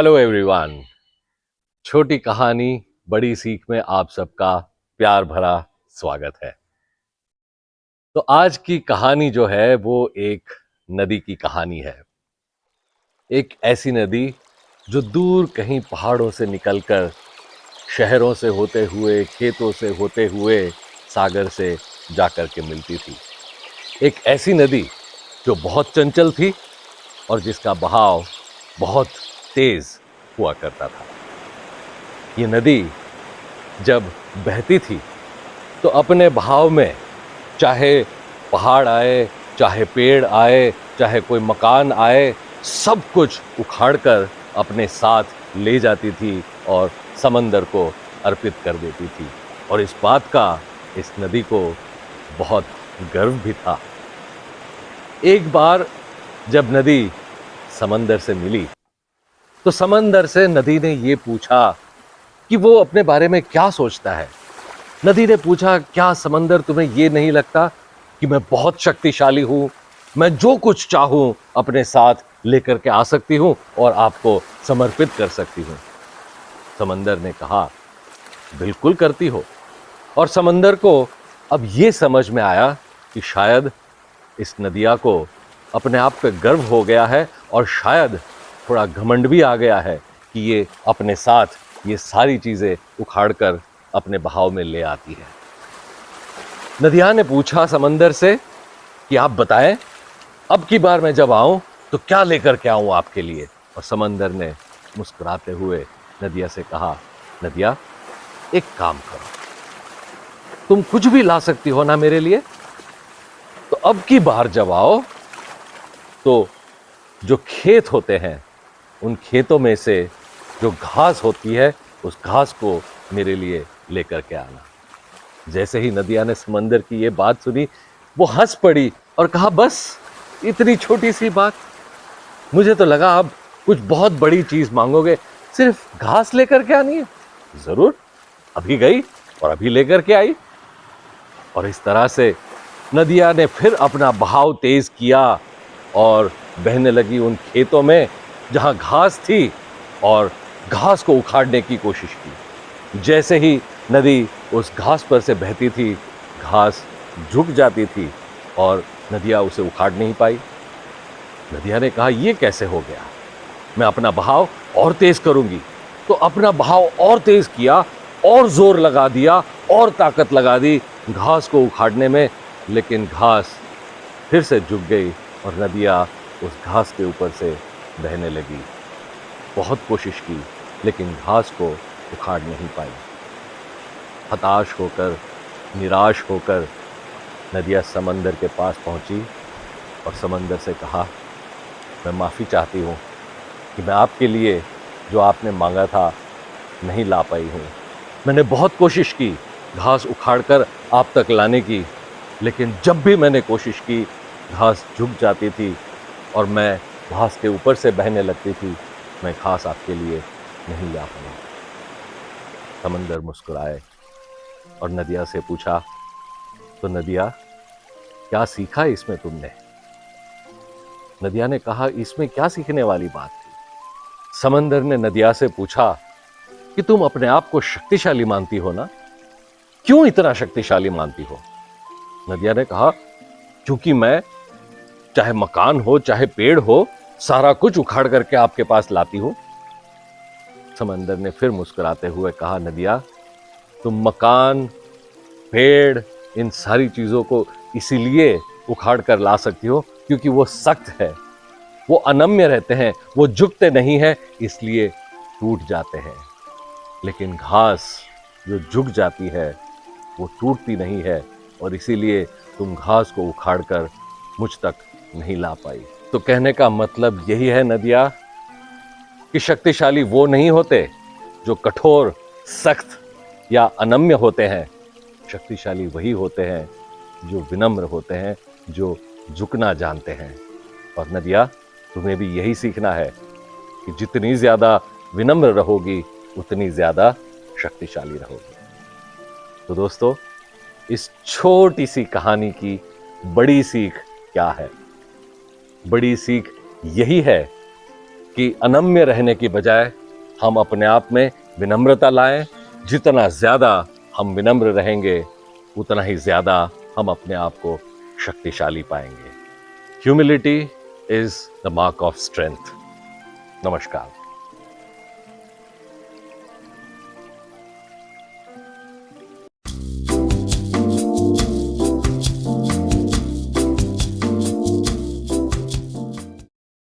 Hello everyone. छोटी कहानी बड़ी सीख में आप सबका प्यार भरा स्वागत है। तो आज की कहानी जो है वो एक नदी की कहानी है। एक ऐसी नदी जो दूर कहीं पहाड़ों से निकलकर शहरों से होते हुए, खेतों से होते हुए सागर से जाकर के मिलती थी। एक ऐसी नदी जो बहुत चंचल थी और जिसका बहाव बहुत तेज हुआ करता था। ये नदी जब बहती थी तो अपने बहाव में चाहे पहाड़ आए, चाहे पेड़ आए, चाहे कोई मकान आए, सब कुछ उखाड़कर अपने साथ ले जाती थी और समंदर को अर्पित कर देती थी। और इस बात का इस नदी को बहुत गर्व भी था। एक बार जब नदी समंदर से मिली तो समंदर से नदी ने ये पूछा कि वो अपने बारे में क्या सोचता है। नदी ने पूछा, क्या समंदर तुम्हें ये नहीं लगता कि मैं बहुत शक्तिशाली हूं, मैं जो कुछ चाहूं अपने साथ लेकर के आ सकती हूं और आपको समर्पित कर सकती हूं। समंदर ने कहा, बिल्कुल करती हो। और समंदर को अब ये समझ में आया कि शायद इस नदिया को अपने आप पे गर्व हो गया है और शायद थोड़ा घमंड भी आ गया है कि ये अपने साथ ये सारी चीजें उखाड़कर अपने बहाव में ले आती है। नदिया ने पूछा समंदर से कि आप बताएं, अब की बार मैं जब आऊं तो क्या लेकर के आऊं आपके लिए। और समंदर ने मुस्कुराते हुए नदिया से कहा, नदिया एक काम करो, तुम कुछ भी ला सकती हो ना मेरे लिए, तो अब की बार जब आओ तो जो खेत होते हैं उन खेतों में से जो घास होती है उस घास को मेरे लिए लेकर के आना। जैसे ही नदिया ने समंदर की ये बात सुनी वो हंस पड़ी और कहा, बस इतनी छोटी सी बात, मुझे तो लगा आप कुछ बहुत बड़ी चीज मांगोगे, सिर्फ घास लेकर के आनी है। जरूर, अभी गई और अभी लेकर के आई। और इस तरह से नदिया ने फिर अपना बहाव तेज किया और बहने लगी उन खेतों में जहां घास थी और घास को उखाड़ने की कोशिश की। जैसे ही नदी उस घास पर से बहती थी, घास झुक जाती थी और नदिया उसे उखाड़ नहीं पाई। नदिया ने कहा, यह कैसे हो गया, मैं अपना बहाव और तेज करूंगी। तो अपना बहाव और तेज किया और जोर लगा दिया और ताकत लगा दी घास को उखाड़ने में, लेकिन घास फिर से झुक गई और नदिया उस घास के ऊपर से बहने लगी। बहुत कोशिश की लेकिन घास को उखाड़ नहीं पाई। हताश होकर, निराश होकर नदिया समंदर के पास पहुंची और समंदर से कहा, मैं माफ़ी चाहती हूँ कि मैं आपके लिए जो आपने मांगा था नहीं ला पाई हूँ। मैंने बहुत कोशिश की घास उखाड़कर आप तक लाने की, लेकिन जब भी मैंने कोशिश की घास झुक जाती थी और मैं घास के ऊपर से बहने लगती थी। मैं घास आपके लिए नहीं ला पाई। समंदर मुस्कुराए और नदिया से पूछा, तो नदिया क्या सीखा इसमें तुमने? नदिया ने कहा, इसमें क्या सीखने वाली बात थी? समंदर ने नदिया से पूछा कि तुम अपने आप को शक्तिशाली मानती हो ना, क्यों इतना शक्तिशाली मानती हो? नदिया ने कहा, क्योंकि मैं चाहे मकान हो चाहे पेड़ हो सारा कुछ उखाड़ करके आपके पास लाती हूं। समंदर ने फिर मुस्कुराते हुए कहा, नदिया तुम मकान, पेड़, इन सारी चीजों को इसीलिए उखाड़ कर ला सकती हो क्योंकि वो सख्त है, वो अनम्य रहते हैं, वो झुकते नहीं है, इसलिए टूट जाते हैं। लेकिन घास जो झुक जाती है वो टूटती नहीं है और इसीलिए तुम घास को उखाड़कर मुझ तक नहीं ला पाई। तो कहने का मतलब यही है नदिया कि शक्तिशाली वो नहीं होते जो कठोर, सख्त या अनम्य होते हैं। शक्तिशाली वही होते हैं जो विनम्र होते हैं, जो झुकना जानते हैं। और नदिया, तुम्हें भी यही सीखना है कि जितनी ज्यादा विनम्र रहोगी उतनी ज्यादा शक्तिशाली रहोगी। तो दोस्तों, इस छोटी सी कहानी की बड़ी सीख क्या है? बड़ी सीख यही है कि अनम्य रहने की बजाय हम अपने आप में विनम्रता लाएं। जितना ज्यादा हम विनम्र रहेंगे, उतना ही ज्यादा हम अपने आप को शक्तिशाली पाएंगे। Humility is the mark of strength. नमस्कार।